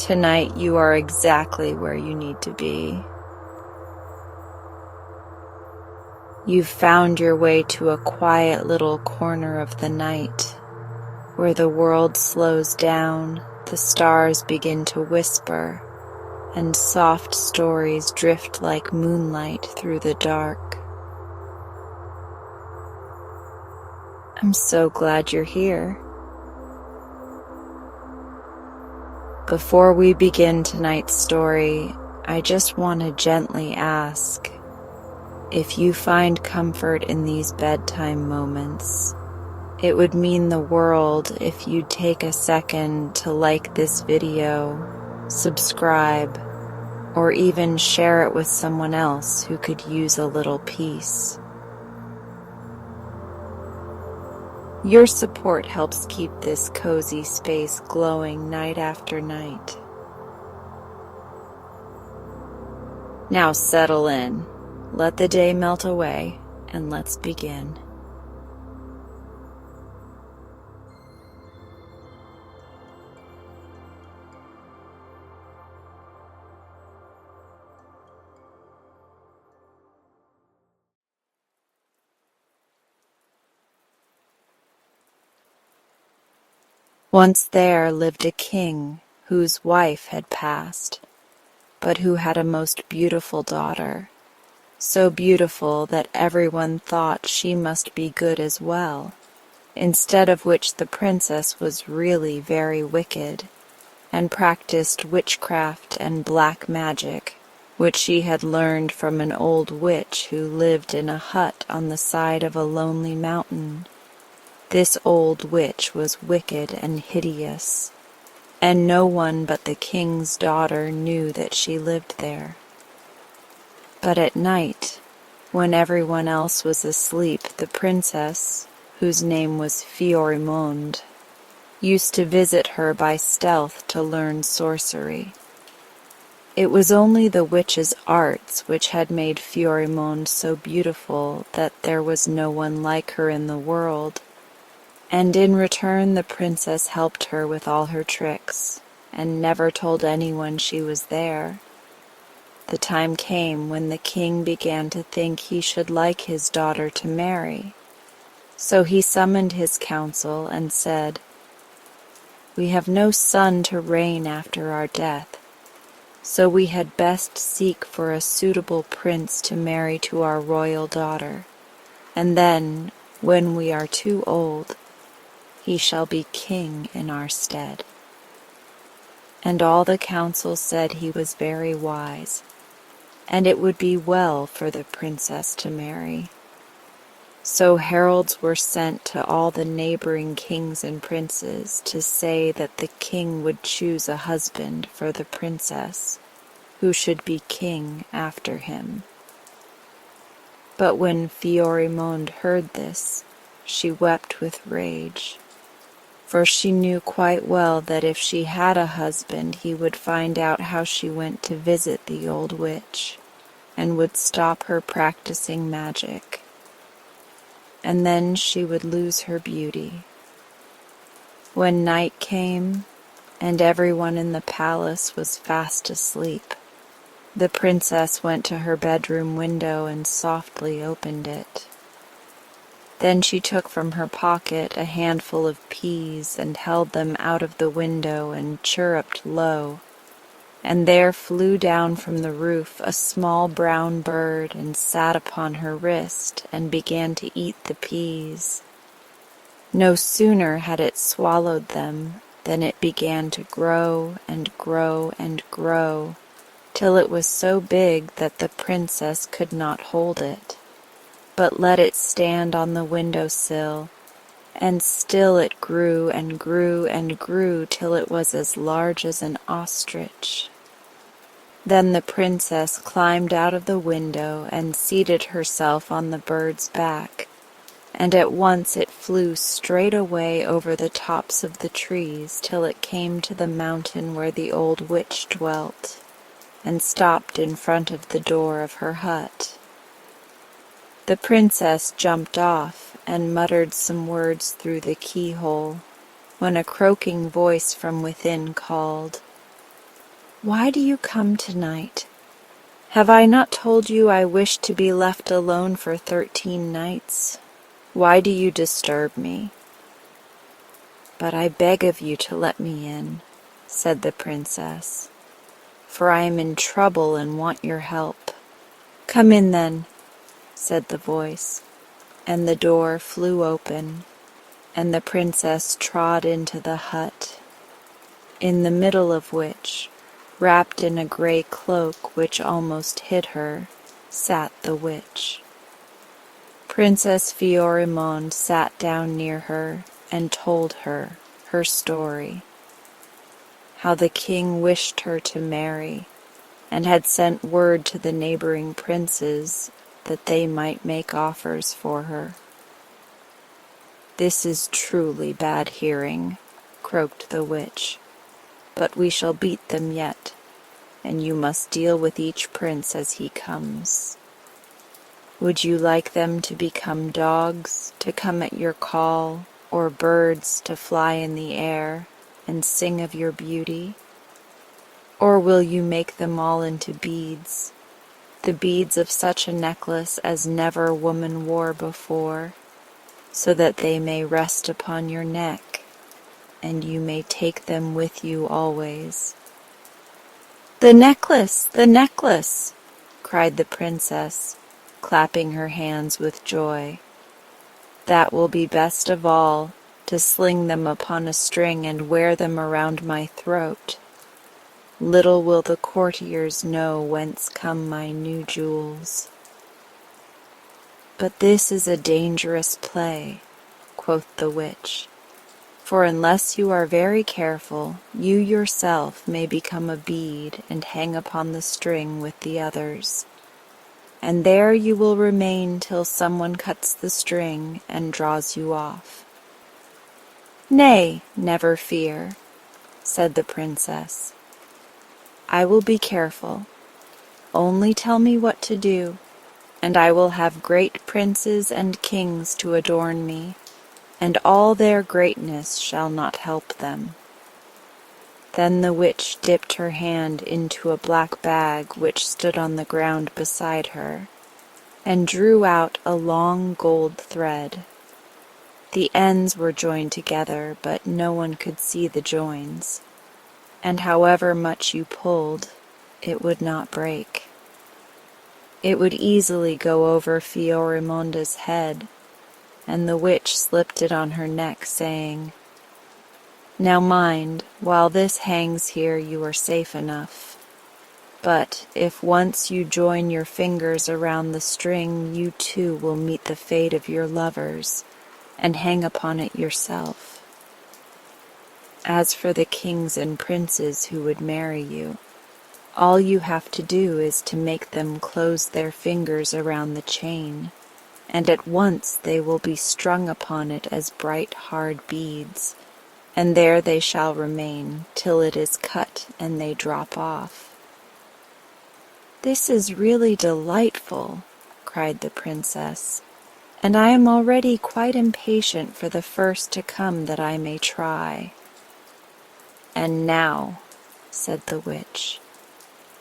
Tonight you are exactly where you need to be. You've found your way to a quiet little corner of the night, where the world slows down, the stars begin to whisper, and soft stories drift like moonlight through the dark. I'm so glad you're here. Before we begin tonight's story, I just want to gently ask, if you find comfort in these bedtime moments, it would mean the world if you'd take a second to like this video, subscribe, or even share it with someone else who could use a little peace. Your support helps keep this cozy space glowing night after night. Now settle in, let the day melt away, and let's begin. Once there lived a king whose wife had passed, but who had a most beautiful daughter, so beautiful that everyone thought she must be good as well, instead of which the princess was really very wicked, and practiced witchcraft and black magic, which she had learned from an old witch who lived in a hut on the side of a lonely mountain. This old witch was wicked and hideous, and no one but the king's daughter knew that she lived there. But at night, when everyone else was asleep, the princess, whose name was Fiorimond, used to visit her by stealth to learn sorcery. It was only the witch's arts which had made Fiorimond so beautiful that there was no one like her in the world, and in return the princess helped her with all her tricks, and never told anyone she was there. The time came when the king began to think he should like his daughter to marry, so he summoned his council and said, "We have no son to reign after our death, so we had best seek for a suitable prince to marry to our royal daughter, and then, when we are too old, he shall be king in our stead." And all the council said he was very wise, and it would be well for the princess to marry. So heralds were sent to all the neighboring kings and princes to say that the king would choose a husband for the princess, who should be king after him. But when Fiorimond heard this, she wept with rage, for she knew quite well that if she had a husband he would find out how she went to visit the old witch, and would stop her practicing magic. And then she would lose her beauty. When night came, and everyone in the palace was fast asleep, the princess went to her bedroom window and softly opened it. Then she took from her pocket a handful of peas and held them out of the window and chirruped low, and there flew down from the roof a small brown bird and sat upon her wrist and began to eat the peas. No sooner had it swallowed them than it began to grow and grow and grow, till it was so big that the princess could not hold it, but let it stand on the window-sill, and still it grew and grew and grew till it was as large as an ostrich. Then the princess climbed out of the window and seated herself on the bird's back, and at once it flew straight away over the tops of the trees till it came to the mountain where the old witch dwelt, and stopped in front of the door of her hut. The princess jumped off and muttered some words through the keyhole, when a croaking voice from within called, "Why do you come tonight? Have I not told you I wish to be left alone for 13 nights? Why do you disturb me?" "But I beg of you to let me in," said the princess, "for I am in trouble and want your help." "Come in then," said the voice, and the door flew open, and the princess trod into the hut, in the middle of which, wrapped in a gray cloak which almost hid her, sat the witch. Princess Fiorimond sat down near her and told her her story, how the king wished her to marry, and had sent word to the neighboring princes that they might make offers for her. "This is truly bad hearing," croaked the witch, "but we shall beat them yet, and you must deal with each prince as he comes. Would you like them to become dogs, to come at your call, or birds to fly in the air and sing of your beauty? Or will you make them all into beads, the beads of such a necklace as never woman wore before, so that they may rest upon your neck, and you may take them with you always?" "The necklace! The necklace!" cried the princess, clapping her hands with joy. "That will be best of all, to sling them upon a string and wear them around my throat. Little will the courtiers know whence come my new jewels." "But this is a dangerous play," quoth the witch, "for unless you are very careful, you yourself may become a bead and hang upon the string with the others, and there you will remain till someone cuts the string and draws you off." "Nay, never fear," said the princess. "I will be careful. Only tell me what to do, and I will have great princes and kings to adorn me, and all their greatness shall not help them." Then the witch dipped her hand into a black bag which stood on the ground beside her, and drew out a long gold thread. The ends were joined together, but no one could see the joins, and however much you pulled, it would not break. It would easily go over Fiorimonda's head, and the witch slipped it on her neck, saying, "Now mind, while this hangs here you are safe enough. But if once you join your fingers around the string, you too will meet the fate of your lovers, and hang upon it yourself. As for the kings and princes who would marry you, all you have to do is to make them close their fingers around the chain, and at once they will be strung upon it as bright hard beads, and there they shall remain till it is cut and they drop off." "This is really delightful," cried the princess, "and I am already quite impatient for the first to come that I may try." "And now," said the witch,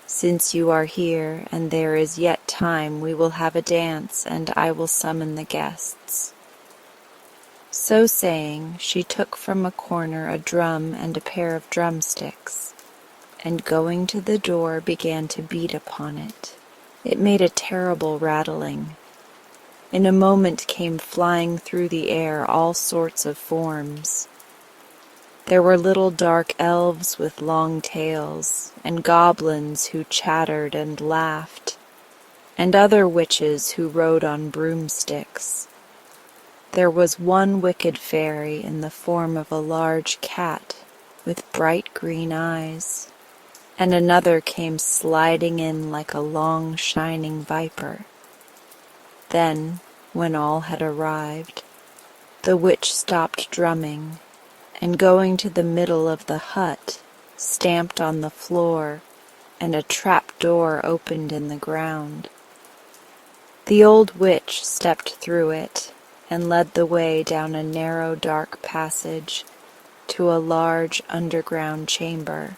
"since you are here and there is yet time, we will have a dance, and I will summon the guests." So saying, she took from a corner a drum and a pair of drumsticks, and going to the door began to beat upon it. It made a terrible rattling. In a moment came flying through the air all sorts of forms. There were little dark elves with long tails, and goblins who chattered and laughed, and other witches who rode on broomsticks. There was one wicked fairy in the form of a large cat with bright green eyes, and another came sliding in like a long shining viper. Then, when all had arrived, the witch stopped drumming, and going to the middle of the hut, stamped on the floor, and a trap door opened in the ground. The old witch stepped through it, and led the way down a narrow dark passage to a large underground chamber,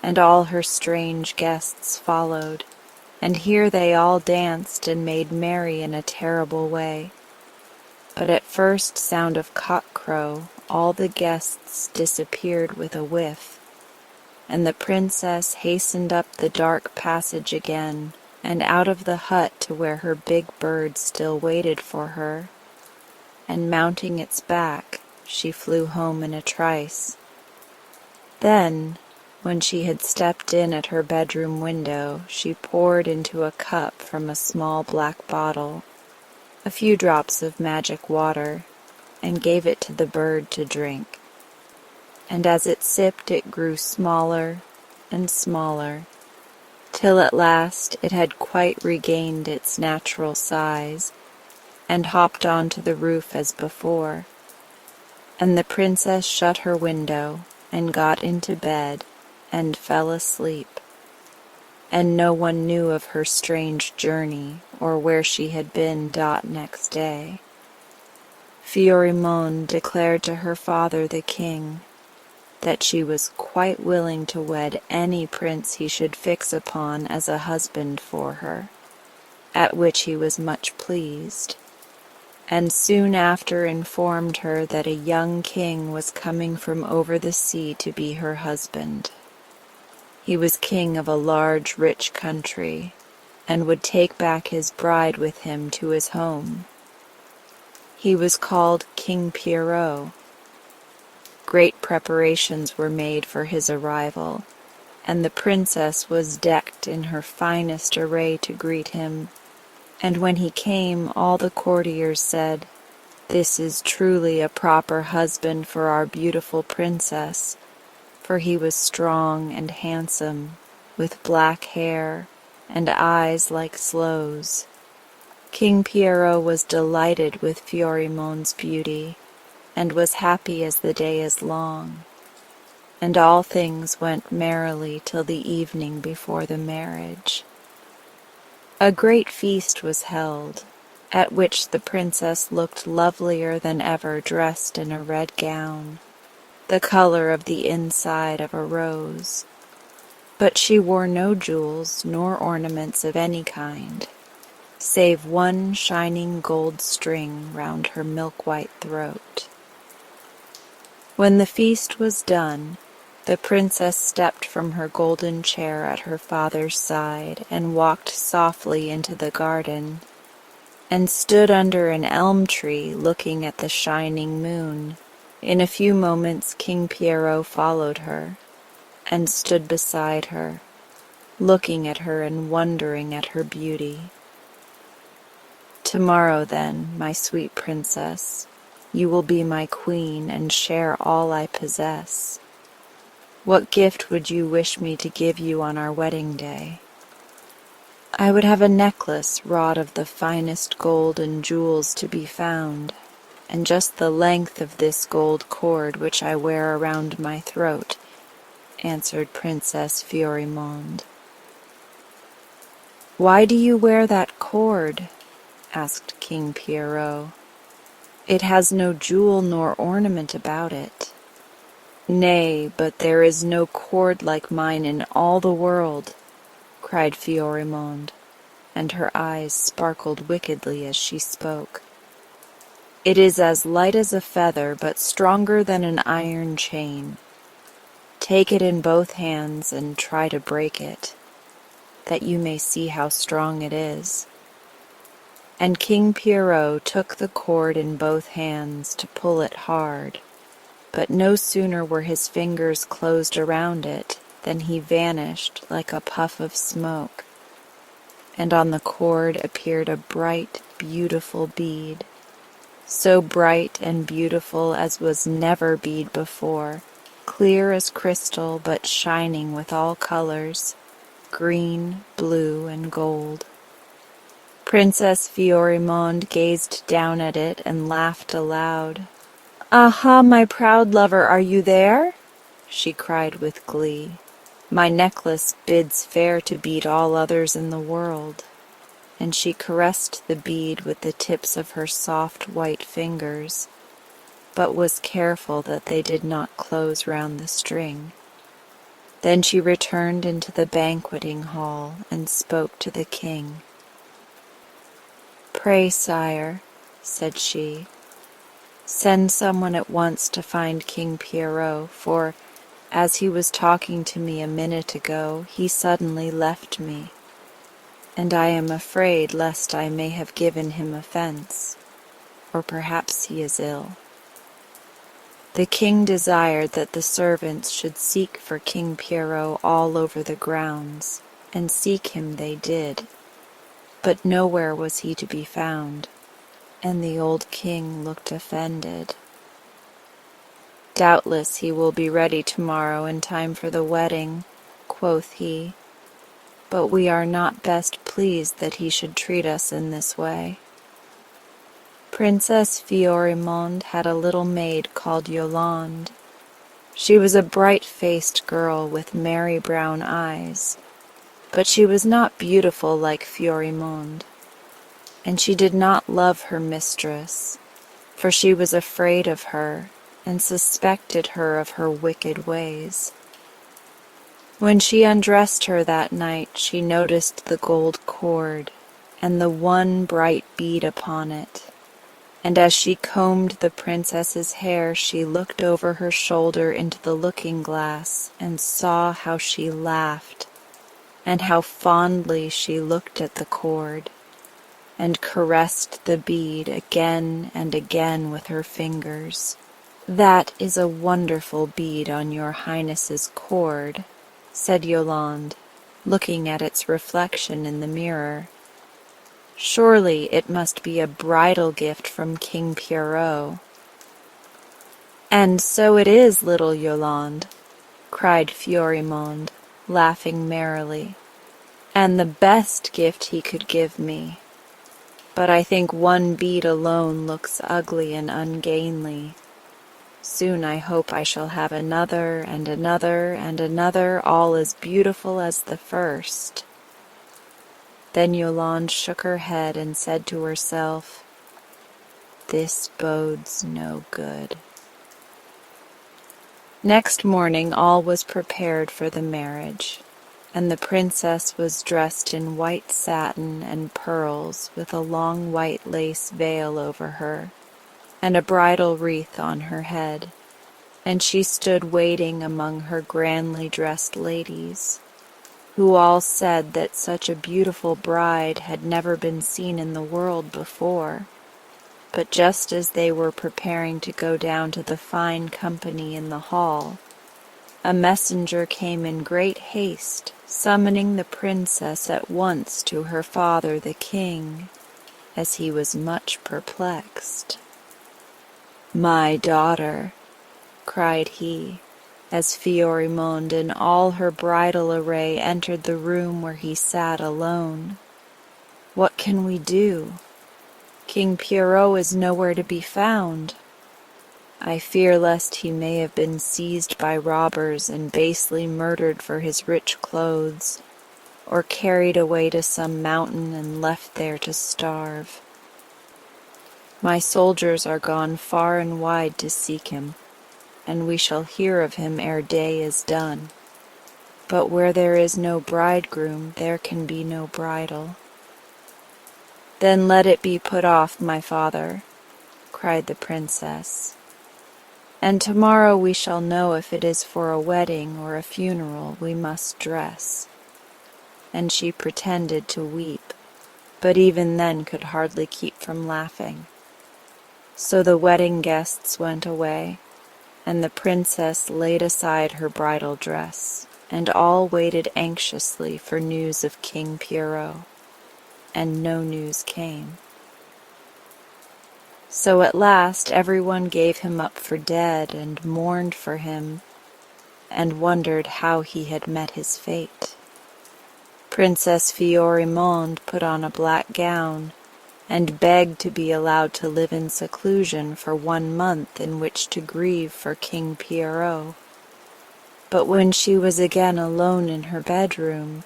and all her strange guests followed, and here they all danced and made merry in a terrible way. But at first sound of cock-crow all the guests disappeared with a whiff, and the princess hastened up the dark passage again, and out of the hut to where her big bird still waited for her, and mounting its back, she flew home in a trice. Then, when she had stepped in at her bedroom window, she poured into a cup from a small black bottle a few drops of magic water, and gave it to the bird to drink. And as it sipped, it grew smaller and smaller, till at last it had quite regained its natural size, and hopped onto the roof as before. And the princess shut her window, and got into bed, and fell asleep. And no one knew of her strange journey, or where she had been next day. Fiorimond declared to her father the king that she was quite willing to wed any prince he should fix upon as a husband for her, at which he was much pleased, and soon after informed her that a young king was coming from over the sea to be her husband. He was king of a large, rich country, and would take back his bride with him to his home. He was called King Pierrot. Great preparations were made for his arrival, and the princess was decked in her finest array to greet him. And when he came, all the courtiers said, "This is truly a proper husband for our beautiful princess," for he was strong and handsome, with black hair and eyes like sloes. King Pierrot was delighted with Fiorimond's beauty, and was happy as the day is long, and all things went merrily till the evening before the marriage. A great feast was held, at which the princess looked lovelier than ever, dressed in a red gown, the color of the inside of a rose, but she wore no jewels nor ornaments of any kind, save one shining gold string round her milk-white throat. When the feast was done, the princess stepped from her golden chair at her father's side and walked softly into the garden, and stood under an elm tree looking at the shining moon. In a few moments King Pierrot followed her, and stood beside her, looking at her and wondering at her beauty. "Tomorrow, then, my sweet princess, you will be my queen and share all I possess. What gift would you wish me to give you on our wedding day?" "I would have a necklace wrought of the finest gold and jewels to be found, and just the length of this gold cord which I wear around my throat," answered Princess Fiorimond. "Why do you wear that cord?" asked King Pierrot. "It has no jewel nor ornament about it." "Nay, but there is no cord like mine in all the world," cried Fiorimond, and her eyes sparkled wickedly as she spoke. "It is as light as a feather, but stronger than an iron chain. Take it in both hands and try to break it, that you may see how strong it is." And King Pierrot took the cord in both hands to pull it hard, but no sooner were his fingers closed around it than he vanished like a puff of smoke, and on the cord appeared a bright, beautiful bead, so bright and beautiful as was never bead before, clear as crystal but shining with all colors, green, blue, and gold. Princess Fiorimond gazed down at it and laughed aloud. "Aha, my proud lover, are you there?" she cried with glee. "My necklace bids fair to beat all others in the world." And she caressed the bead with the tips of her soft white fingers, but was careful that they did not close round the string. Then she returned into the banqueting hall and spoke to the king. "Pray, sire," said she, "send someone at once to find King Pierrot, for, as he was talking to me a minute ago, he suddenly left me, and I am afraid lest I may have given him offense, or perhaps he is ill." The king desired that the servants should seek for King Pierrot all over the grounds, and seek him they did, but nowhere was he to be found, and the old king looked offended. "Doubtless he will be ready tomorrow in time for the wedding," quoth he, "but we are not best pleased that he should treat us in this way." Princess Fiorimond had a little maid called Yolande. She was a bright-faced girl with merry brown eyes, but she was not beautiful like Fiorimond, and she did not love her mistress, for she was afraid of her and suspected her of her wicked ways. When she undressed her that night, she noticed the gold cord and the one bright bead upon it, and as she combed the princess's hair, she looked over her shoulder into the looking-glass and saw how she laughed, and how fondly she looked at the cord, and caressed the bead again and again with her fingers. "That is a wonderful bead on your Highness's cord," said Yolande, looking at its reflection in the mirror. "Surely it must be a bridal gift from King Pierrot." "And so it is, little Yolande," cried Fiorimond, laughing merrily, "and the best gift he could give me. But I think one bead alone looks ugly and ungainly. Soon I hope I shall have another and another and another, all as beautiful as the first." Then Yolande shook her head and said to herself, "This bodes no good." Next morning all was prepared for the marriage, and the princess was dressed in white satin and pearls with a long white lace veil over her, and a bridal wreath on her head, and she stood waiting among her grandly dressed ladies, who all said that such a beautiful bride had never been seen in the world before. But just as they were preparing to go down to the fine company in the hall, a messenger came in great haste, summoning the princess at once to her father the king, as he was much perplexed. "My daughter," cried he, as Fiorimond in all her bridal array entered the room where he sat alone, "what can we do? King Pierrot is nowhere to be found. I fear lest he may have been seized by robbers and basely murdered for his rich clothes, or carried away to some mountain and left there to starve. My soldiers are gone far and wide to seek him, and we shall hear of him ere day is done. But where there is no bridegroom, there can be no bridal." "Then let it be put off, my father," cried the princess, "and tomorrow we shall know if it is for a wedding or a funeral we must dress." And she pretended to weep, but even then could hardly keep from laughing. So the wedding guests went away, and the princess laid aside her bridal dress, and all waited anxiously for news of King Pierrot, and no news came. So at last everyone gave him up for dead and mourned for him, and wondered how he had met his fate. Princess Fiorimond put on a black gown, and begged to be allowed to live in seclusion for 1 month in which to grieve for King Pierrot. But when she was again alone in her bedroom,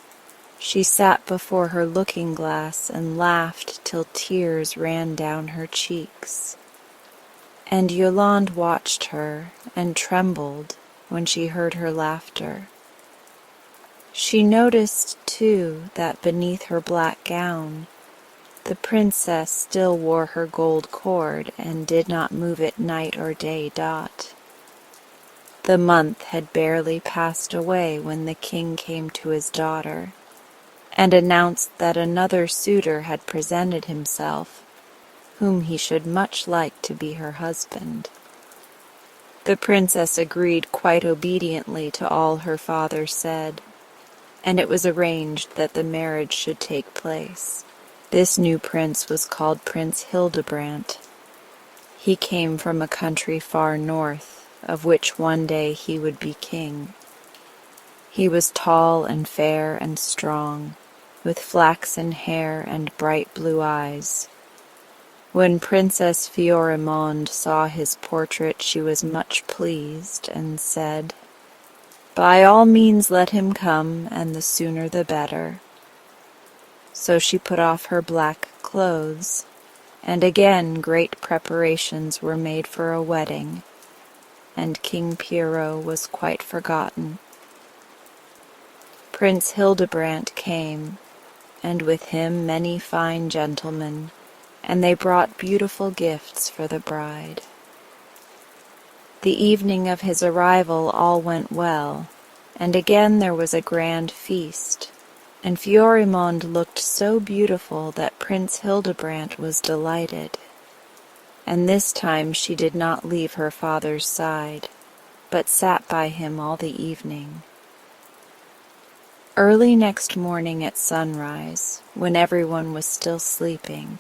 she sat before her looking-glass and laughed till tears ran down her cheeks. And Yolande watched her and trembled when she heard her laughter. She noticed, too, that beneath her black gown, the princess still wore her gold cord and did not move it night or day. The month had barely passed away when the king came to his daughter and announced that another suitor had presented himself, whom he should much like to be her husband. The princess agreed quite obediently to all her father said, and it was arranged that the marriage should take place. This new prince was called Prince Hildebrandt. He came from a country far north, of which one day he would be king. He was tall and fair and strong, with flaxen hair and bright blue eyes. When Princess Fiorimond saw his portrait, she was much pleased and said, "By all means let him come, and the sooner the better." So she put off her black clothes, and again great preparations were made for a wedding, and King Pierrot was quite forgotten. Prince Hildebrandt came, and with him many fine gentlemen, and they brought beautiful gifts for the bride. The evening of his arrival all went well, and again there was a grand feast, and Fiorimond looked so beautiful that Prince Hildebrandt was delighted. And this time she did not leave her father's side, but sat by him all the evening. Early next morning at sunrise, when everyone was still sleeping,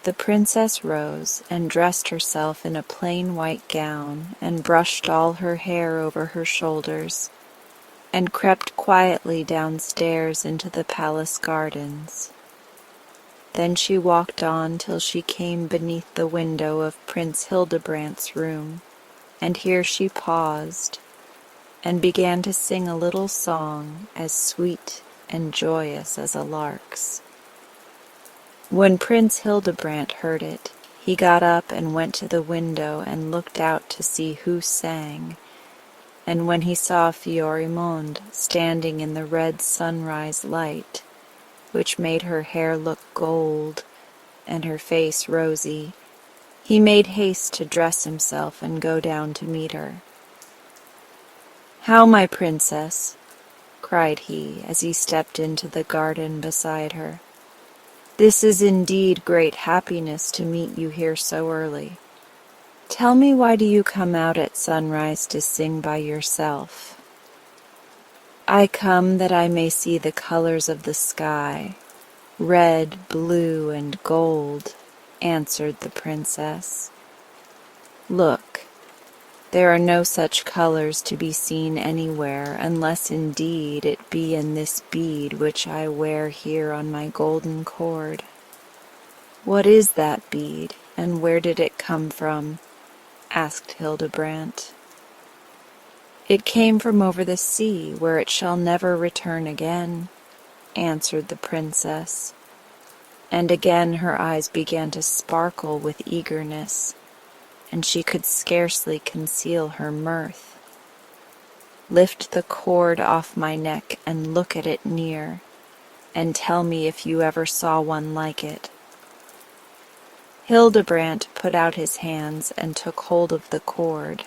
the princess rose and dressed herself in a plain white gown and brushed all her hair over her shoulders, and crept quietly downstairs into the palace gardens. Then she walked on till she came beneath the window of Prince Hildebrandt's room, and here she paused, and began to sing a little song as sweet and joyous as a lark's. When Prince Hildebrandt heard it, he got up and went to the window and looked out to see who sang, and when he saw Fiorimond standing in the red sunrise light, which made her hair look gold and her face rosy, he made haste to dress himself and go down to meet her. "How, my princess?" cried he as he stepped into the garden beside her. "This is indeed great happiness to meet you here so early. Tell me, why do you come out at sunrise to sing by yourself?" "I come that I may see the colors of the sky, red, blue, and gold," answered the princess. "Look, there are no such colors to be seen anywhere, unless indeed it be in this bead which I wear here on my golden cord." "What is that bead, and where did it come from?" asked Hildebrandt. "It came from over the sea, where it shall never return again," answered the princess, and again her eyes began to sparkle with eagerness, and she could scarcely conceal her mirth. "Lift the cord off my neck and look at it near, and tell me if you ever saw one like it." Hildebrandt put out his hands and took hold of the cord,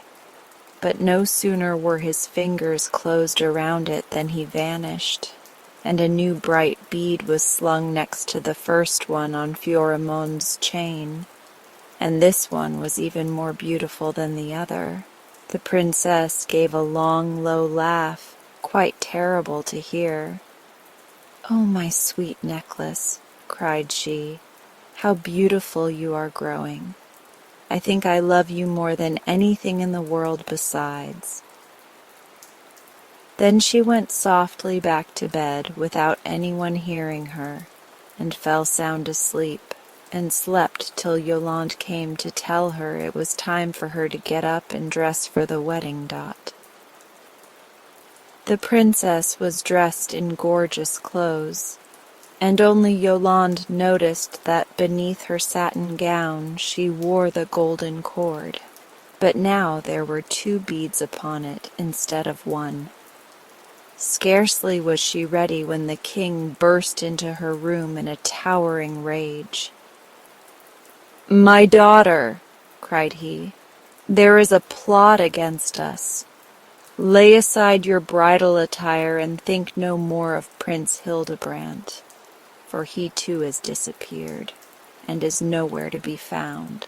but no sooner were his fingers closed around it than he vanished, and a new bright bead was slung next to the first one on Fiorimond's chain, and this one was even more beautiful than the other. The princess gave a long, low laugh, quite terrible to hear. "Oh, my sweet necklace," cried she, "how beautiful you are growing! I think I love you more than anything in the world besides." Then she went softly back to bed without anyone hearing her, and fell sound asleep, and slept till Yolande came to tell her it was time for her to get up and dress for the wedding. The princess was dressed in gorgeous clothes, and only Yolande noticed that beneath her satin gown she wore the golden cord, but now there were 2 beads upon it instead of 1. Scarcely was she ready when the king burst into her room in a towering rage. "My daughter," cried he, "there is a plot against us. Lay aside your bridal attire and think no more of Prince Hildebrand, for he too has disappeared and is nowhere to be found."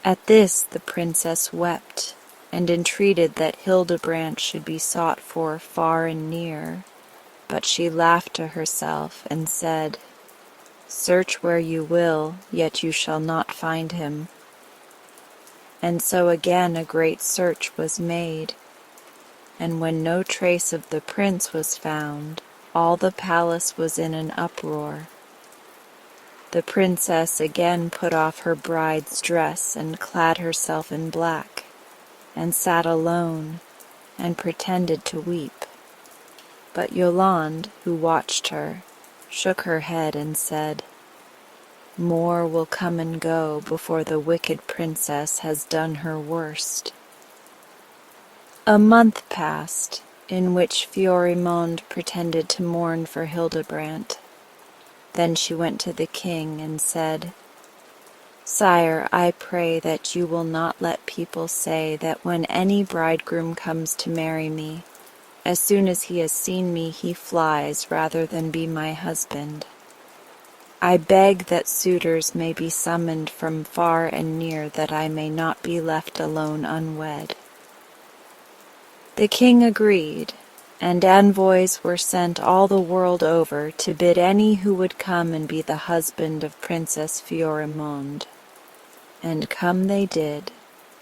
At this the princess wept and entreated that Hildebrand should be sought for far and near, but she laughed to herself and said, "Search where you will, yet you shall not find him." And so again a great search was made, and when no trace of the prince was found, all the palace was in an uproar. The princess again put off her bride's dress and clad herself in black, and sat alone and pretended to weep. But Yolande, who watched her, shook her head and said, "More will come and go before the wicked princess has done her worst." A month passed, in which Florimond pretended to mourn for Hildebrand. Then she went to the king and said, "Sire, I pray that you will not let people say that when any bridegroom comes to marry me, as soon as he has seen me he flies rather than be my husband. I beg that suitors may be summoned from far and near, that I may not be left alone unwed." The king agreed, and envoys were sent all the world over to bid any who would come and be the husband of Princess Florimond. And come they did,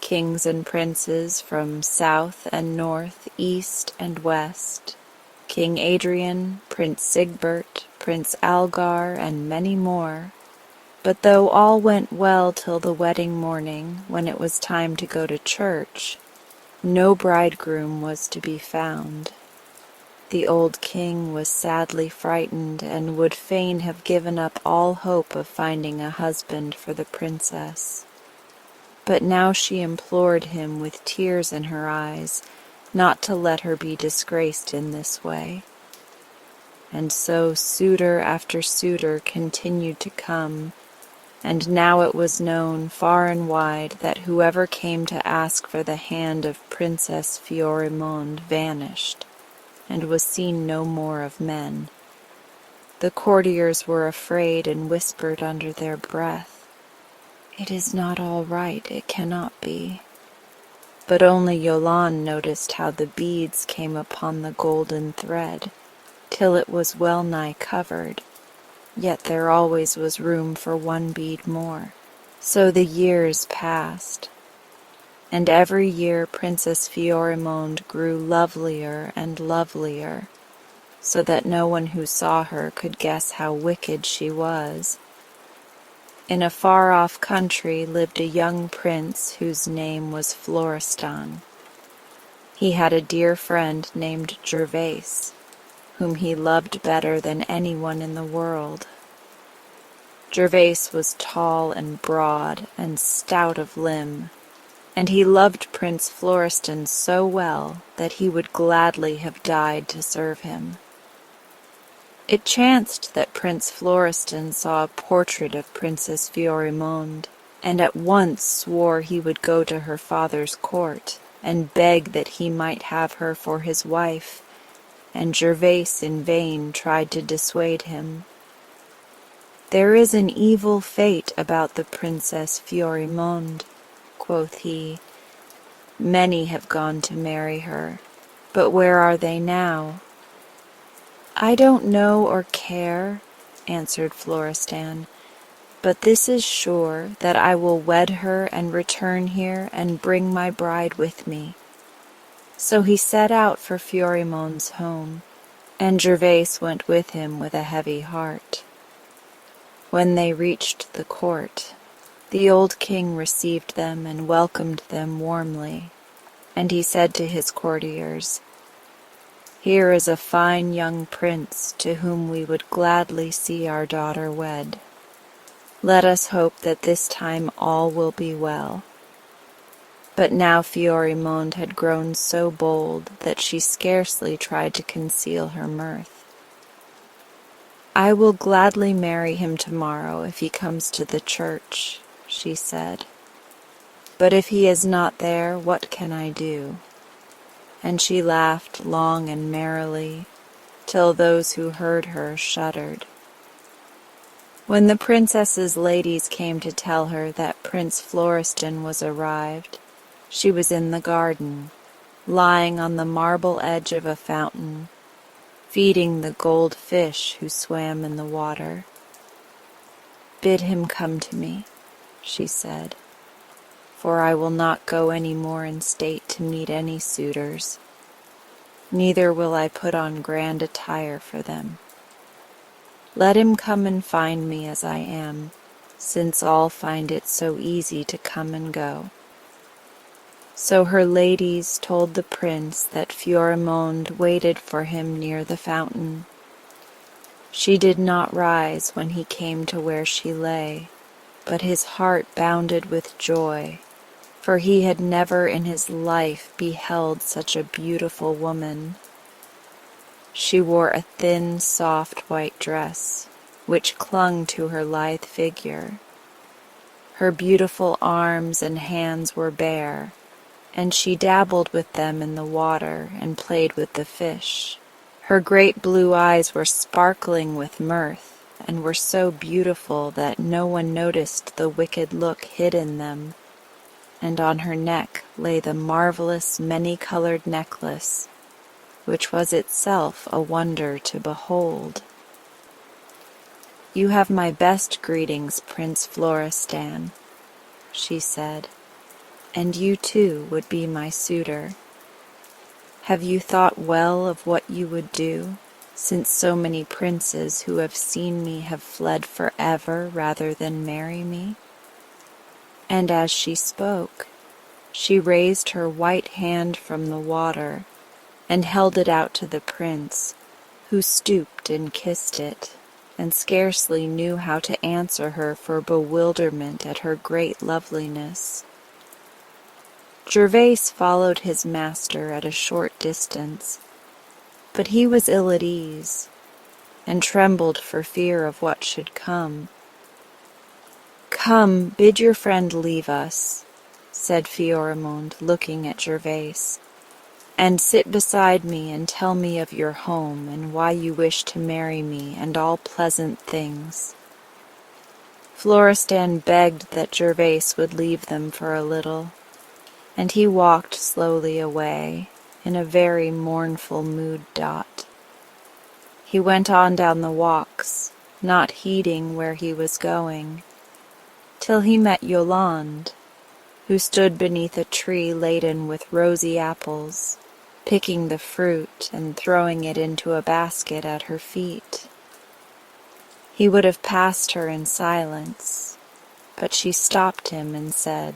kings and princes from south and north, east and west, King Adrian, Prince Sigbert, Prince Algar, and many more. But though all went well till the wedding morning, when it was time to go to church, no bridegroom was to be found. The old king was sadly frightened and would fain have given up all hope of finding a husband for the princess. But now she implored him with tears in her eyes not to let her be disgraced in this way. And so suitor after suitor continued to come, and now it was known far and wide that whoever came to ask for the hand of Princess Florimond vanished, and was seen no more of men. The courtiers were afraid and whispered under their breath, "It is not all right, it cannot be." But only Yolande noticed how the beads came upon the golden thread, till it was well nigh covered, yet there always was room for one bead more. So the years passed, and every year Princess Florimond grew lovelier and lovelier, so that no one who saw her could guess how wicked she was. In a far-off country lived a young prince whose name was Florestan. He had a dear friend named Gervais, whom he loved better than anyone in the world. Gervais was tall and broad and stout of limb, and he loved Prince Florestan so well that he would gladly have died to serve him. It chanced that Prince Florestan saw a portrait of Princess Florimond, and at once swore he would go to her father's court and beg that he might have her for his wife, and Gervais in vain tried to dissuade him. "There is an evil fate about the Princess Florimond," quoth he. "Many have gone to marry her, but where are they now?" "I don't know or care," answered Florestan, "but this is sure, that I will wed her and return here and bring my bride with me." So he set out for Florimond's home, and Gervais went with him with a heavy heart. When they reached the court, the old king received them and welcomed them warmly, and he said to his courtiers, "Here is a fine young prince to whom we would gladly see our daughter wed. Let us hope that this time all will be well." But now Fiorimond had grown so bold that she scarcely tried to conceal her mirth. "I will gladly marry him tomorrow if he comes to the church," she said. "But if he is not there, what can I do?" And she laughed long and merrily, till those who heard her shuddered. When the princess's ladies came to tell her that Prince Florestan was arrived, she was in the garden, lying on the marble edge of a fountain, feeding the gold fish who swam in the water. "Bid him come to me," she said, "for I will not go any more in state to meet any suitors, neither will I put on grand attire for them. Let him come and find me as I am, since all find it so easy to come and go." So her ladies told the prince that Fiorimond waited for him near the fountain. She did not rise when he came to where she lay, but his heart bounded with joy, for he had never in his life beheld such a beautiful woman. She wore a thin, soft white dress, which clung to her lithe figure. Her beautiful arms and hands were bare, and she dabbled with them in the water and played with the fish. Her great blue eyes were sparkling with mirth, and were so beautiful that no one noticed the wicked look hid in them, and on her neck lay the marvelous many-colored necklace, which was itself a wonder to behold. "You have my best greetings, Prince Florestan," she said, "and you too would be my suitor. Have you thought well of what you would do, since so many princes who have seen me have fled forever rather than marry me?" And as she spoke, she raised her white hand from the water and held it out to the prince, who stooped and kissed it, and scarcely knew how to answer her for bewilderment at her great loveliness. Gervase followed his master at a short distance, but he was ill at ease, and trembled for fear of what should come. "Come, bid your friend leave us," said Fiorimond, looking at Gervase, "and sit beside me and tell me of your home and why you wish to marry me and all pleasant things." Florestan begged that Gervase would leave them for a little, and he walked slowly away, in a very mournful mood. He went on down the walks, not heeding where he was going, till he met Yolande, who stood beneath a tree laden with rosy apples, picking the fruit and throwing it into a basket at her feet. He would have passed her in silence, but she stopped him and said,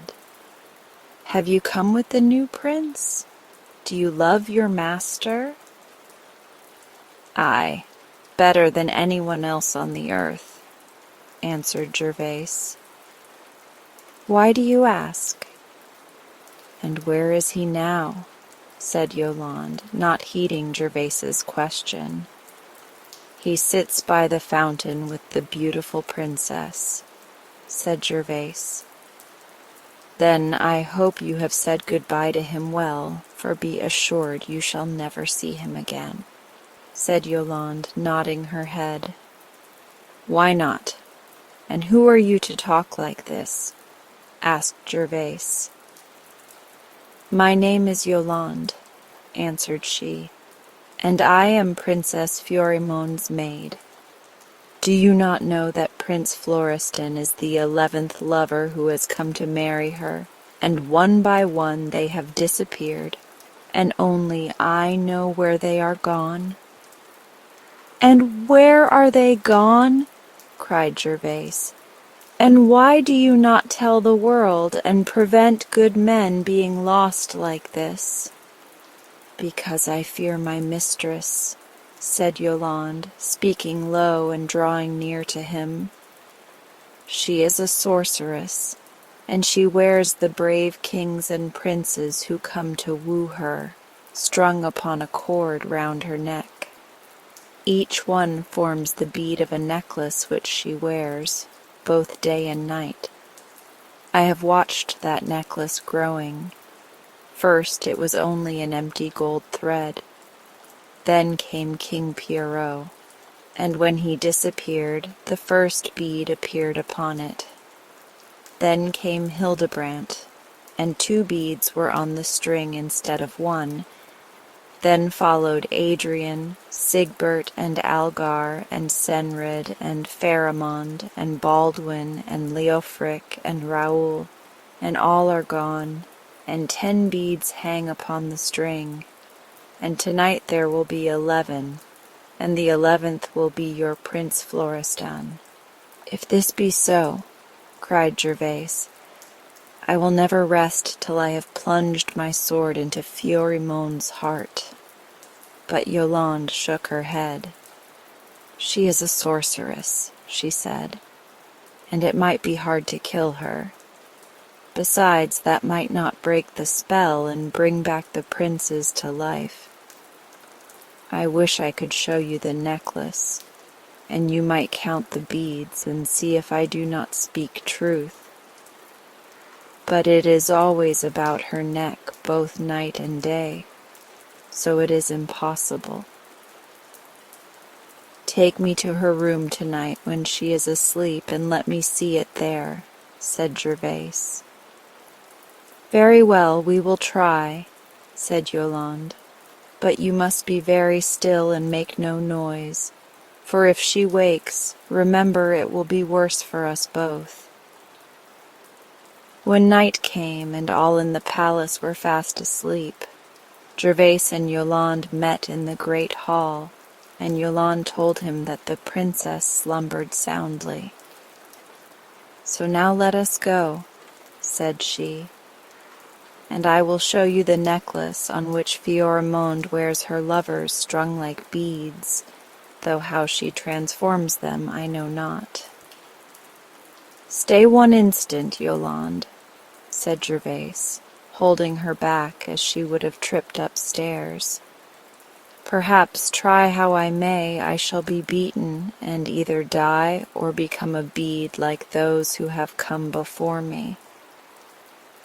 "Have you come with the new prince? Do you love your master?" "Aye, better than anyone else on the earth," answered Gervase. "Why do you ask?" "And where is he now?" said Yolande, not heeding Gervase's question. "He sits by the fountain with the beautiful princess," said Gervase. "Then I hope you have said good-bye to him well, for be assured you shall never see him again," said Yolande, nodding her head. "Why not? And who are you to talk like this?" asked Gervase. "My name is Yolande," answered she, "and I am Princess Fiorimond's maid. Do you not know that Prince Florestan is the 11th lover who has come to marry her, and one by one they have disappeared, and only I know where they are gone?" "And where are they gone?" cried Gervase. "And why do you not tell the world and prevent good men being lost like this?" "Because I fear my mistress," said Yolande, speaking low and drawing near to him. "She is a sorceress, and she wears the brave kings and princes who come to woo her, strung upon a cord round her neck. Each one forms the bead of a necklace which she wears, both day and night. I have watched that necklace growing. First it was only an empty gold thread. Then came King Pierrot, and when he disappeared, the first bead appeared upon it. Then came Hildebrandt, and 2 beads were on the string instead of 1. Then followed Adrian, Sigbert and Algar and Senrid and Pharamond and Baldwin and Leofric and Raoul, and all are gone, and 10 beads hang upon the string, and tonight there will be 11, and the 11th will be your Prince Florestan. If this be so, cried Gervais, I will never rest till I have plunged my sword into Fiorimond's heart. But Yolande shook her head. She is a sorceress, she said, and it might be hard to kill her. Besides, that might not break the spell and bring back the princes to life. I wish I could show you the necklace, and you might count the beads and see if I do not speak truth. But it is always about her neck both night and day, so it is impossible. Take me to her room tonight when she is asleep and let me see it there, said Gervais. Very well, we will try, said Yolande, but you must be very still and make no noise, for if she wakes, remember it will be worse for us both. When night came and all in the palace were fast asleep, Gervais and Yolande met in the great hall, and Yolande told him that the princess slumbered soundly. So now let us go, said she, and I will show you the necklace on which Fiorimond wears her lovers strung like beads, though how she transforms them I know not. Stay one instant, Yolande, said Gervais, holding her back as she would have tripped upstairs. Perhaps, try how I may, I shall be beaten and either die or become a bead like those who have come before me.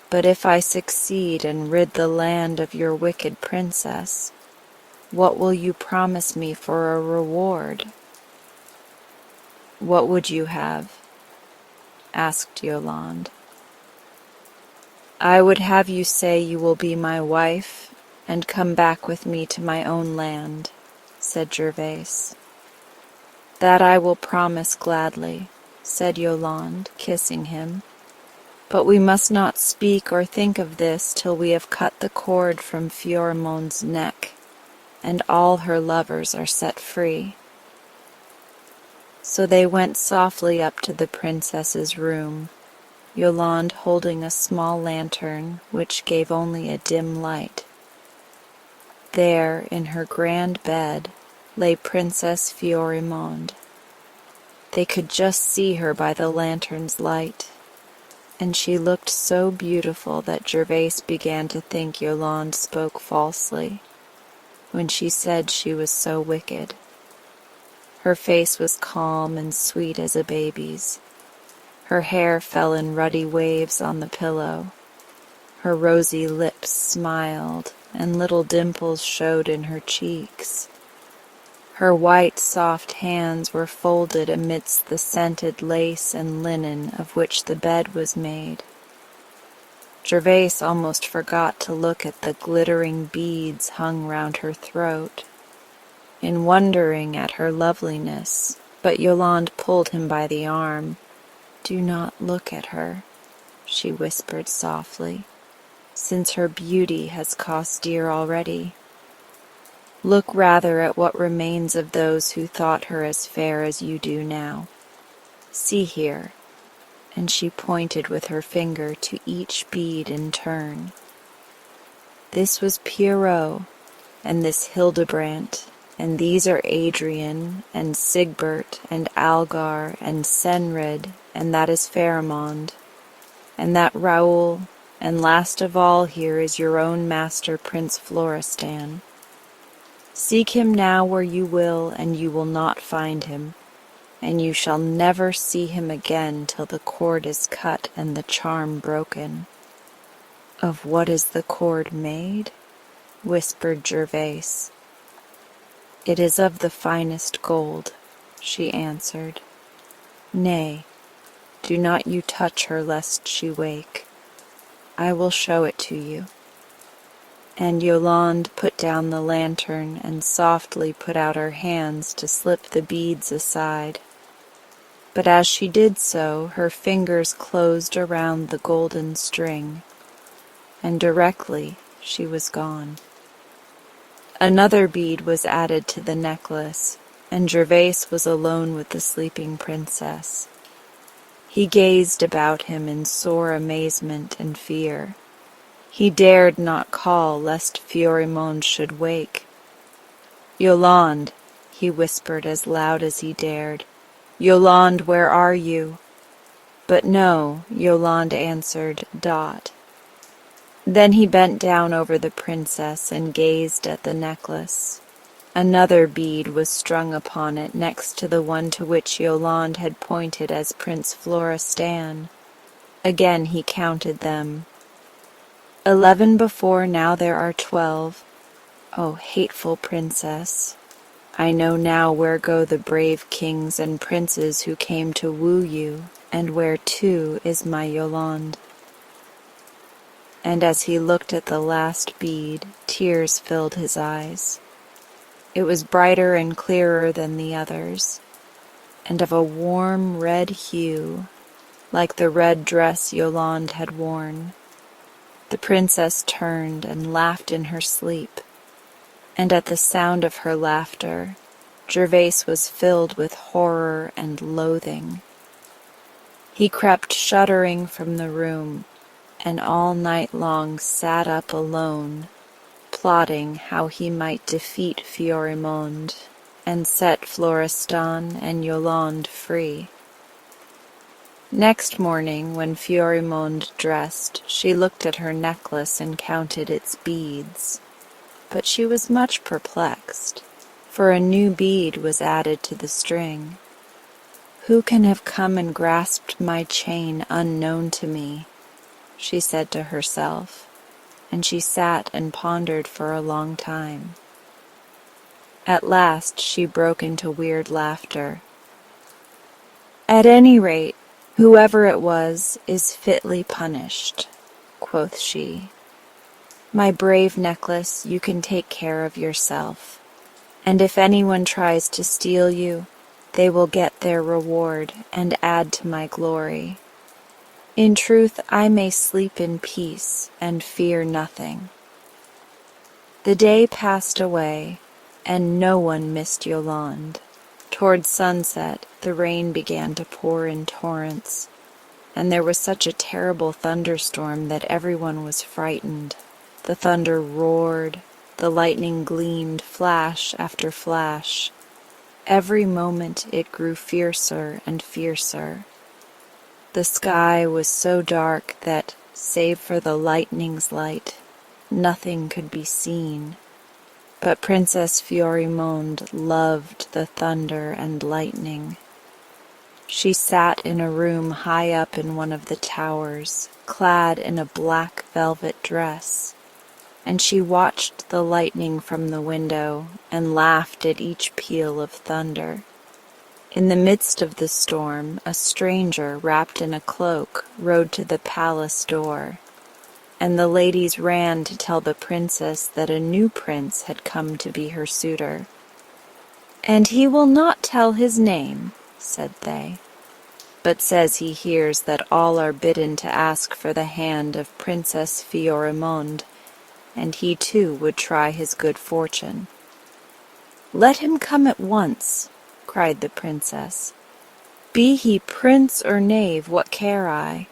But if I succeed and rid the land of your wicked princess, what will you promise me for a reward? What would you have? Asked Yolande. I would have you say you will be my wife and come back with me to my own land, said Gervais. That I will promise gladly, said Yolande, kissing him. But we must not speak or think of this till we have cut the cord from Fiorimond's neck, and all her lovers are set free. So they went softly up to the princess's room, Yolande holding a small lantern which gave only a dim light. There, in her grand bed, lay Princess Fiorimond. They could just see her by the lantern's light, and she looked so beautiful that Gervais began to think Yolande spoke falsely when she said she was so wicked. Her face was calm and sweet as a baby's. Her hair fell in ruddy waves on the pillow. Her rosy lips smiled, and little dimples showed in her cheeks. Her white, soft hands were folded amidst the scented lace and linen of which the bed was made. Gervais almost forgot to look at the glittering beads hung round her throat, in wondering at her loveliness, but Yolande pulled him by the arm. Do not look at her, she whispered softly, since her beauty has cost dear already. Look rather at what remains of those who thought her as fair as you do now. See here, and she pointed with her finger to each bead in turn. This was Pierrot, and this Hildebrandt, and these are Adrian, and Sigbert, and Algar, and Senrid, and that is Pharamond. and that Raoul, and last of all here is your own master, Prince Florestan. Seek him now where you will, and you will not find him, and you shall never see him again till the cord is cut and the charm broken." "Of what is the cord made?" whispered Gervase. "It is of the finest gold," she answered. "Nay, do not you touch her lest she wake. I will show it to you." And Yolande put down the lantern and softly put out her hands to slip the beads aside. But as she did so, her fingers closed around the golden string, and directly she was gone. Another bead was added to the necklace, and Gervase was alone with the sleeping princess. He gazed about him in sore amazement and fear. He dared not call lest Florimond should wake. "Yolande," he whispered as loud as he dared. "Yolande, where are you?" But no, Yolande answered, "Dot." Then he bent down over the princess and gazed at the necklace. Another bead was strung upon it next to the one to which Yolande had pointed as Prince Florestan. Again he counted them. 11 before, now there are 12. O hateful princess, I know now where go the brave kings and princes who came to woo you, and where too is my Yolande. And as he looked at the last bead, tears filled his eyes. It was brighter and clearer than the others, and of a warm red hue, like the red dress Yolande had worn. The princess turned and laughed in her sleep, and at the sound of her laughter, Gervase was filled with horror and loathing. He crept shuddering from the room, and all night long sat up alone, plotting how he might defeat Florimond and set Florestan and Yolande free. Next morning, when Florimond dressed, she looked at her necklace and counted its beads. But she was much perplexed, for a new bead was added to the string. "Who can have come and grasped my chain unknown to me?" she said to herself, and she sat and pondered for a long time. At last she broke into weird laughter. "At any rate, whoever it was is fitly punished," quoth she. "My brave necklace, you can take care of yourself, and if anyone tries to steal you, they will get their reward and add to my glory. In truth, I may sleep in peace and fear nothing." The day passed away, and no one missed Yolande. Toward sunset, the rain began to pour in torrents, and there was such a terrible thunderstorm that everyone was frightened. The thunder roared, the lightning gleamed flash after flash. Every moment it grew fiercer and fiercer. The sky was so dark that, save for the lightning's light, nothing could be seen. But Princess Florimond loved the thunder and lightning. She sat in a room high up in one of the towers, clad in a black velvet dress, and she watched the lightning from the window and laughed at each peal of thunder. In the midst of the storm, a stranger wrapped in a cloak rode to the palace door, and the ladies ran to tell the princess that a new prince had come to be her suitor. "And he will not tell his name," said they, "but says he hears that all are bidden to ask for the hand of Princess Florimond, and he too would try his good fortune." "Let him come at once," cried the princess. "Be he prince or knave, what care I?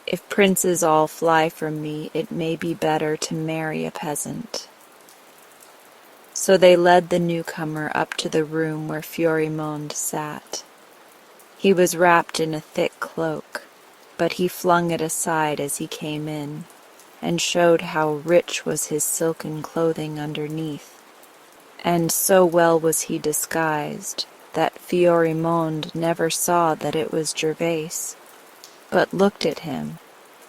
If princes all fly from me, it may be better to marry a peasant." So they led the newcomer up to the room where Florimond sat. He was wrapped in a thick cloak, but he flung it aside as he came in, and showed how rich was his silken clothing underneath, and so well was he disguised that Florimond never saw that it was Gervais, but looked at him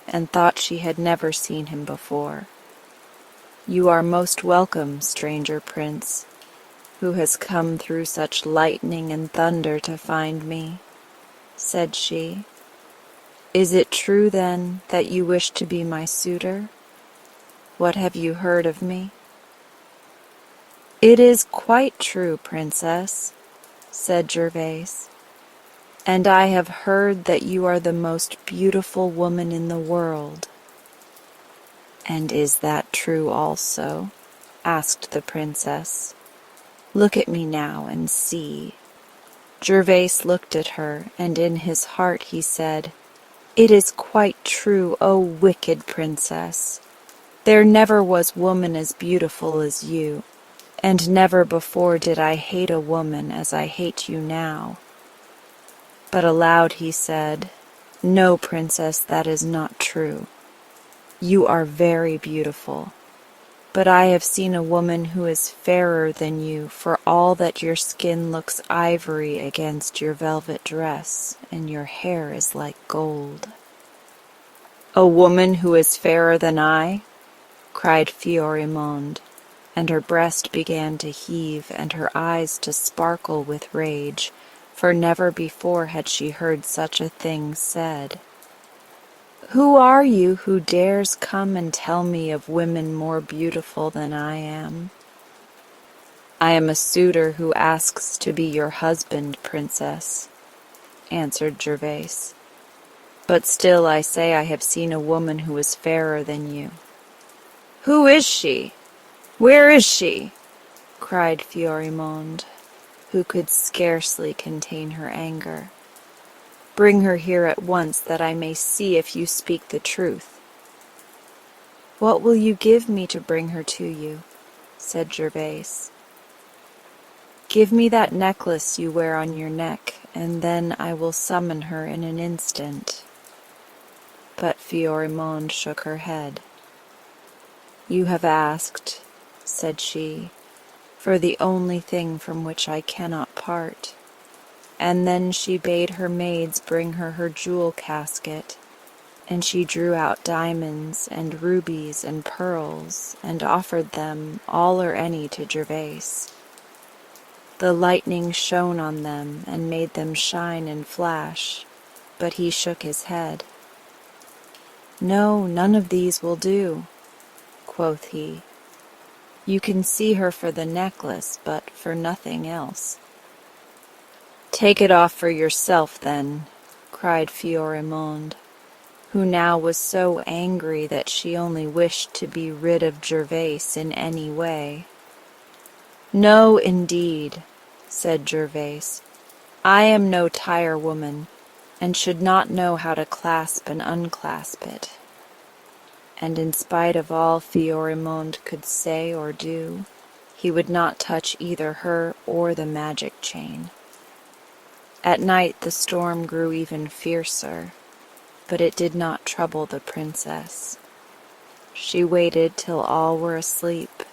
and thought she had never seen him before. "You are most welcome, stranger prince, who has come through such lightning and thunder to find me," said she. "Is it true, then, that you wish to be my suitor? What have you heard of me?" "It is quite true, princess," said Gervais, "and I have heard that you are the most beautiful woman in the world." "And is that true also?" asked the princess. "Look at me now and see." Gervais looked at her, and in his heart he said, "It is quite true, O wicked princess. There never was woman as beautiful as you, and never before did I hate a woman as I hate you now." But aloud he said, "No, princess, that is not true. You are very beautiful, but I have seen a woman who is fairer than you, for all that your skin looks ivory against your velvet dress, and your hair is like gold." "A woman who is fairer than I?" cried Florimond, and her breast began to heave and her eyes to sparkle with rage, for never before had she heard such a thing said. "Who are you who dares come and tell me of women more beautiful than I am?" "I am a suitor who asks to be your husband, princess," answered Gervais. "But still I say I have seen a woman who is fairer than you." "Who is she? Where is she?" cried Florimond, who could scarcely contain her anger. "Bring her here at once, that I may see if you speak the truth." "What will you give me to bring her to you?" said Gervais. "Give me that necklace you wear on your neck, and then I will summon her in an instant." But Florimond shook her head. "You have asked," said she, "for the only thing from which I cannot part." And then she bade her maids bring her her jewel casket, and she drew out diamonds and rubies and pearls, and offered them, all or any, to Gervais. The lightning shone on them and made them shine and flash, but he shook his head. "No, none of these will do," quoth he. "You can see her for the necklace, but for nothing else." "Take it off for yourself, then," cried Florimond, who now was so angry that she only wished to be rid of Gervais in any way. "No, indeed," said Gervais. "I am no tire-woman, and should not know how to clasp and unclasp it." And in spite of all Florimond could say or do, he would not touch either her or the magic chain. At night the storm grew even fiercer, but it did not trouble the princess. She waited till all were asleep,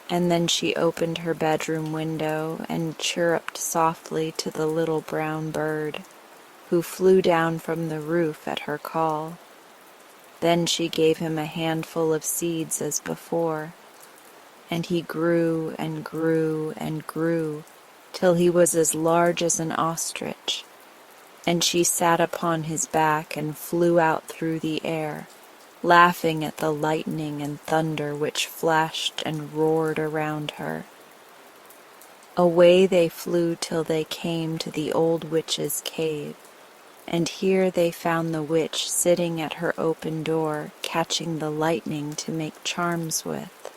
and then she opened her bedroom window and chirruped softly to the little brown bird, who flew down from the roof at her call. Then she gave him a handful of seeds as before, and he grew and grew and grew till he was as large as an ostrich, and she sat upon his back and flew out through the air, laughing at the lightning and thunder which flashed and roared around her. Away they flew till they came to the old witch's cave, and here they found the witch sitting at her open door, catching the lightning to make charms with.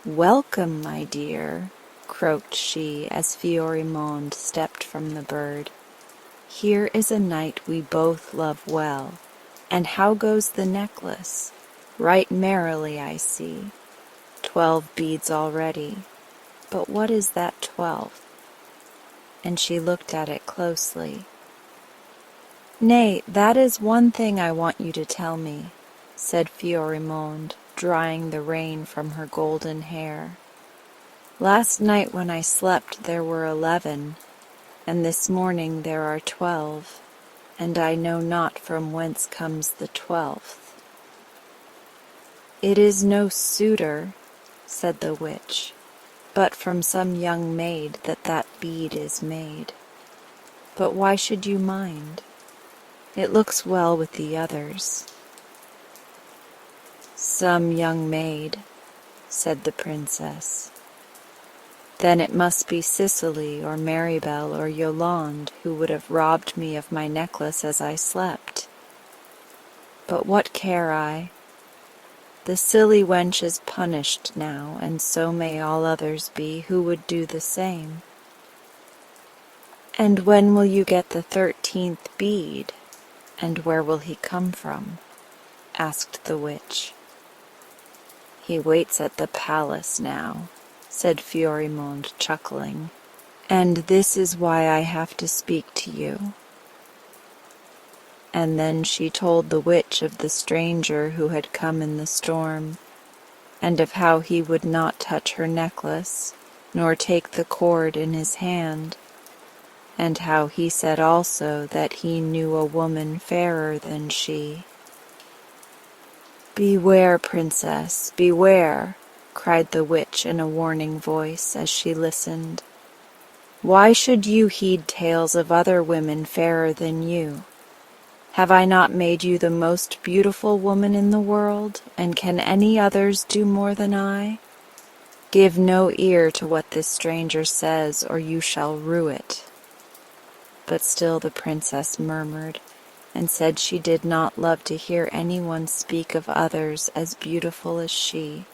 "Welcome, my dear," croaked she as Florimond stepped from the bird. "Here is a knight we both love well. And how goes the necklace? Right merrily, I see. 12 beads already. But what is that 12th?" And she looked at it closely. "Nay, that is one thing I want you to tell me," said Fiorimond, drying the rain from her golden hair. "Last night when I slept there were 11, and this morning there are 12, and I know not from whence comes the 12th." "It is no suitor," said the witch, "but from some young maid that bead is made. But why should you mind? It looks well with the others." "Some young maid," said the princess. "Then it must be Cicely or Marybelle or Yolande who would have robbed me of my necklace as I slept. But what care I? The silly wench is punished now, and so may all others be who would do the same." "And when will you get the 13th bead, and where will he come from?" asked the witch. "He waits at the palace now," said Fiorimond, chuckling, "and this is why I have to speak to you." And then she told the witch of the stranger who had come in the storm, and of how he would not touch her necklace, nor take the cord in his hand, and how he said also that he knew a woman fairer than she. "Beware, princess, beware!" cried the witch in a warning voice as she listened. "Why should you heed tales of other women fairer than you? Have I not made you the most beautiful woman in the world, and can any others do more than I? Give no ear to what this stranger says, or you shall rue it." But still the princess murmured, and said she did not love to hear anyone speak of others as beautiful as she.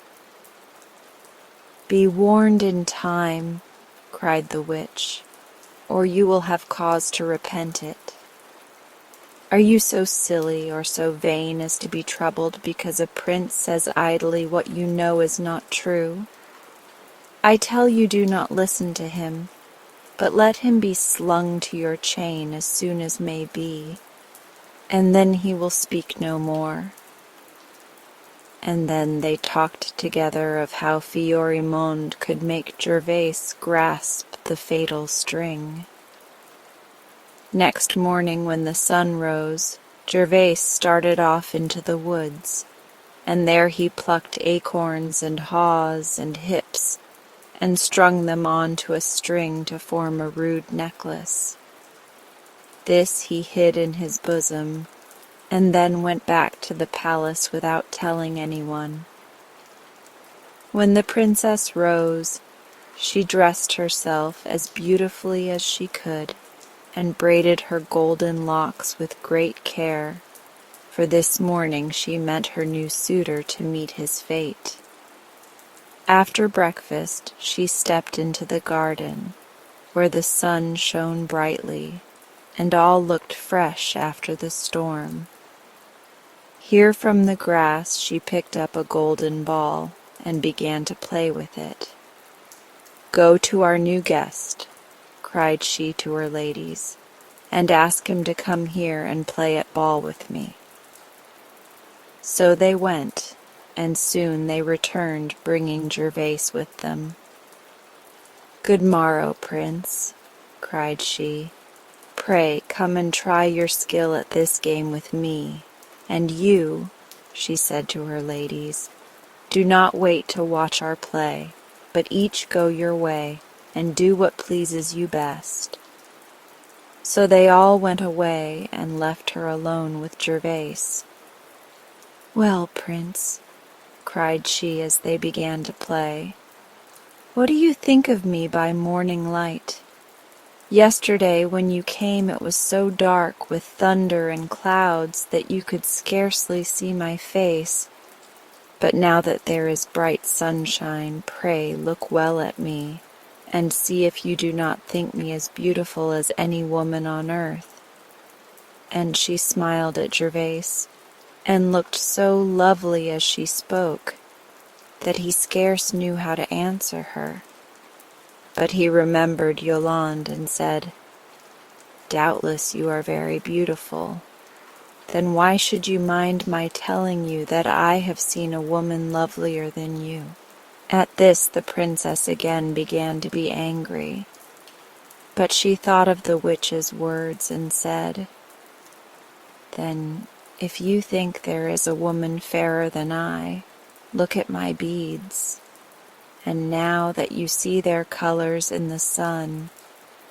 "Be warned in time," cried the witch, "or you will have cause to repent it. Are you so silly or so vain as to be troubled because a prince says idly what you know is not true? I tell you, do not listen to him, but let him be slung to your chain as soon as may be, and then he will speak no more." And then they talked together of how Fiorimond could make Gervais grasp the fatal string. Next morning when the sun rose, Gervais started off into the woods, and there he plucked acorns and haws and hips, and strung them on to a string to form a rude necklace. This he hid in his bosom, and then went back to the palace without telling anyone. When the princess rose, she dressed herself as beautifully as she could, and braided her golden locks with great care, for this morning she met her new suitor to meet his fate. After breakfast she stepped into the garden, where the sun shone brightly, and all looked fresh after the storm. Here from the grass she picked up a golden ball, and began to play with it. "Go to our new guest," cried she to her ladies, "and ask him to come here and play at ball with me." So they went, and soon they returned bringing Gervais with them. "Good morrow, Prince," cried she. "Pray come and try your skill at this game with me, and you," she said to her ladies, "do not wait to watch our play, but each go your way, and do what pleases you best." So they all went away and left her alone with Gervais. "Well, Prince," cried she as they began to play, "what do you think of me by morning light? Yesterday when you came it was so dark with thunder and clouds that you could scarcely see my face, but now that there is bright sunshine, pray look well at me, and see if you do not think me as beautiful as any woman on earth." And she smiled at Gervais, and looked so lovely as she spoke, that he scarce knew how to answer her. But he remembered Yolande and said, Doubtless you are very beautiful. Then why should you mind my telling you that I have seen a woman lovelier than you?" At this the princess again began to be angry, but she thought of the witch's words and said, "Then, if you think there is a woman fairer than I, look at my beads, and now that you see their colors in the sun,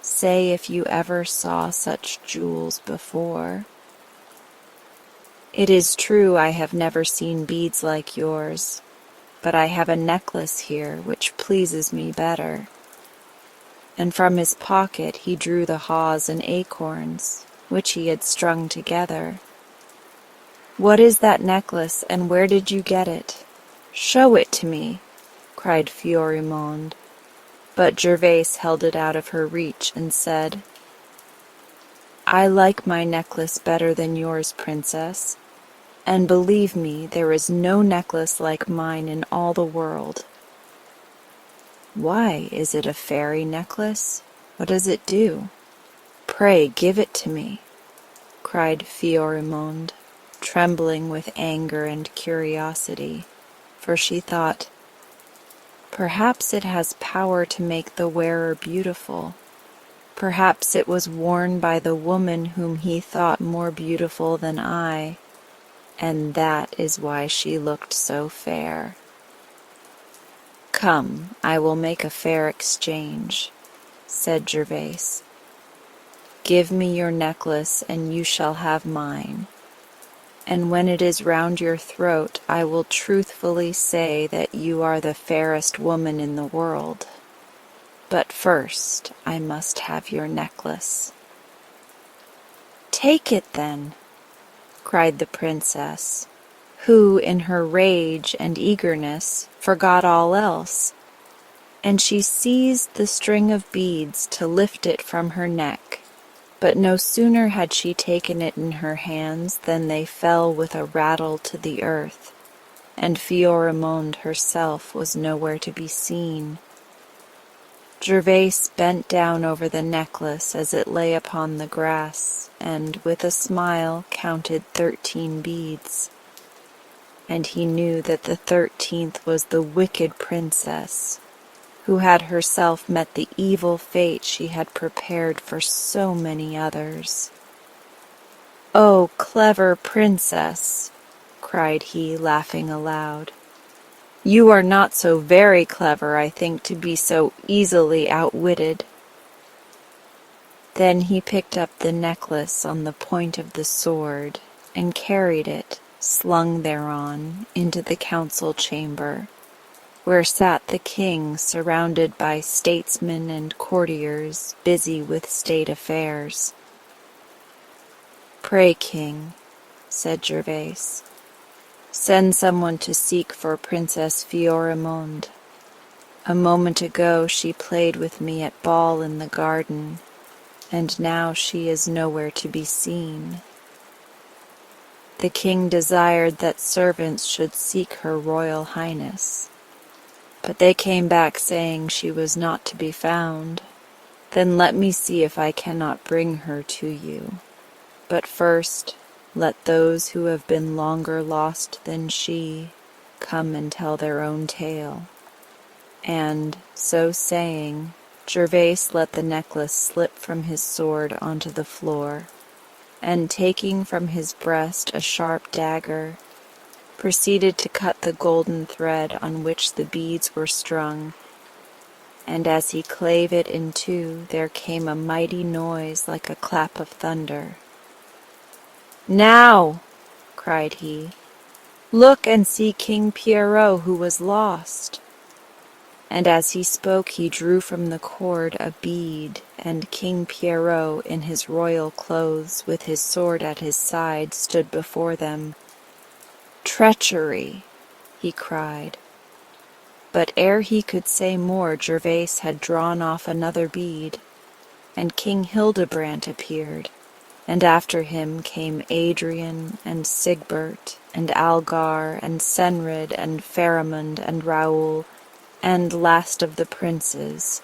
say if you ever saw such jewels before." "It is true I have never seen beads like yours, but I have a necklace here which pleases me better." And from his pocket he drew the haws and acorns, which he had strung together. "What is that necklace, and where did you get it? Show it to me," cried Florimond, but Gervais held it out of her reach and said, "I like my necklace better than yours, princess, and believe me, there is no necklace like mine in all the world." "Why, is it a fairy necklace? What does it do? Pray give it to me," cried Florimond, trembling with anger and curiosity, for she thought, "Perhaps it has power to make the wearer beautiful. Perhaps it was worn by the woman whom he thought more beautiful than I, and that is why she looked so fair. Come, I will make a fair exchange," said Gervais. "Give me your necklace and you shall have mine, and when it is round your throat I will truthfully say that you are the fairest woman in the world. But first I must have your necklace." "Take it then," cried the princess, who in her rage and eagerness forgot all else, and she seized the string of beads to lift it from her neck, but no sooner had she taken it in her hands than they fell with a rattle to the earth, and Florimond herself was nowhere to be seen. Gervais bent down over the necklace as it lay upon the grass, and with a smile counted 13 beads. And he knew that the 13th was the wicked princess, who had herself met the evil fate she had prepared for so many others. "Oh, clever princess!" cried he, laughing aloud. "You are not so very clever, I think, to be so easily outwitted." Then he picked up the necklace on the point of the sword and carried it, slung thereon, into the council chamber, where sat the king surrounded by statesmen and courtiers busy with state affairs. "Pray, king," said Gervais, "send someone to seek for Princess Florimond. A moment ago she played with me at ball in the garden, and now she is nowhere to be seen." The king desired that servants should seek her royal highness, but they came back saying she was not to be found. "Then let me see if I cannot bring her to you. But first, let those who have been longer lost than she come and tell their own tale." And, so saying, Gervais let the necklace slip from his sword onto the floor, and taking from his breast a sharp dagger, proceeded to cut the golden thread on which the beads were strung, and as he clave it in two there came a mighty noise like a clap of thunder. "Now," cried he, "look and see King Pierrot who was lost." And as he spoke he drew from the cord a bead, and King Pierrot, in his royal clothes, with his sword at his side, stood before them. "Treachery!" he cried. But ere he could say more, Gervais had drawn off another bead, and King Hildebrand appeared, and after him came Adrian and Sigbert and Algar and Senrid and Pharamond and Raoul, and last of the princes,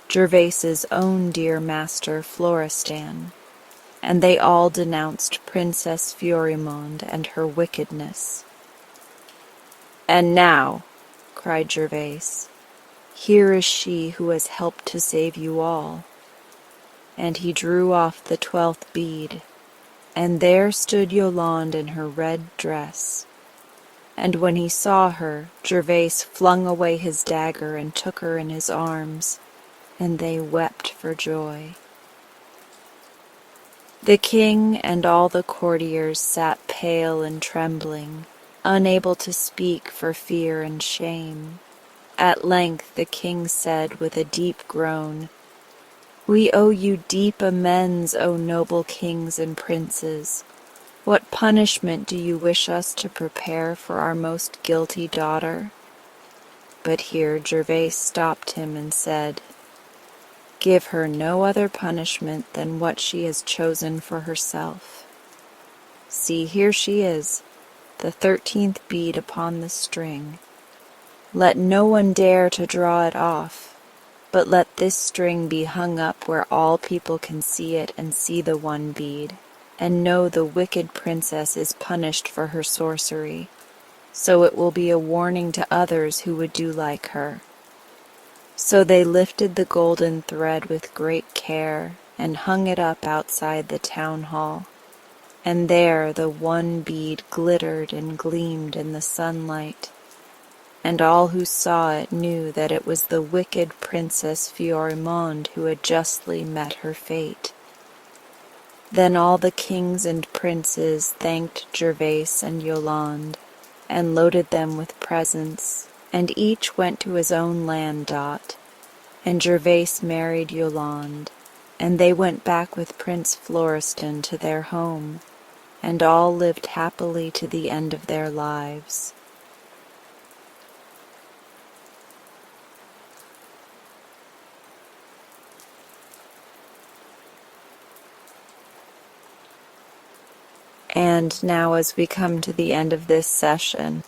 Gervais's own dear master Florestan. and they all denounced Princess Florimond and her wickedness. "And now," cried Gervais, "here is she who has helped to save you all." And he drew off the 12th bead, and there stood Yolande in her red dress. And when he saw her, Gervais flung away his dagger and took her in his arms, and they wept for joy. The king and all the courtiers sat pale and trembling, unable to speak for fear and shame. At length the king said with a deep groan, "We owe you deep amends, O noble kings and princes. What punishment do you wish us to prepare for our most guilty daughter?" But here Gervais stopped him and said, "Give her no other punishment than what she has chosen for herself. See, here she is, the 13th bead upon the string. Let no one dare to draw it off, but let this string be hung up where all people can see it and see the one bead, and know the wicked princess is punished for her sorcery, so it will be a warning to others who would do like her." So they lifted the golden thread with great care and hung it up outside the town hall, and there the one bead glittered and gleamed in the sunlight, and all who saw it knew that it was the wicked Princess Florimond who had justly met her fate. Then all the kings and princes thanked Gervais and Yolande, and loaded them with presents, and each went to his own land. And Gervais married Yolande, and they went back with Prince Florestan to their home, and all lived happily to the end of their lives. And now, as we come to the end of this session,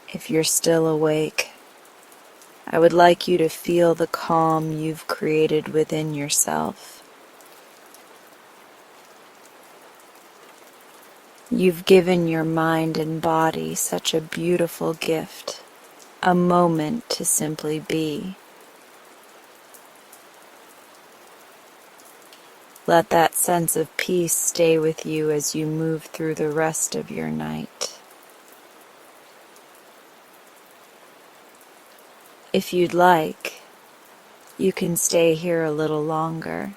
if you're still awake, I would like you to feel the calm you've created within yourself. You've given your mind and body such a beautiful gift, a moment to simply be. Let that sense of peace stay with you as you move through the rest of your night. If you'd like, you can stay here a little longer.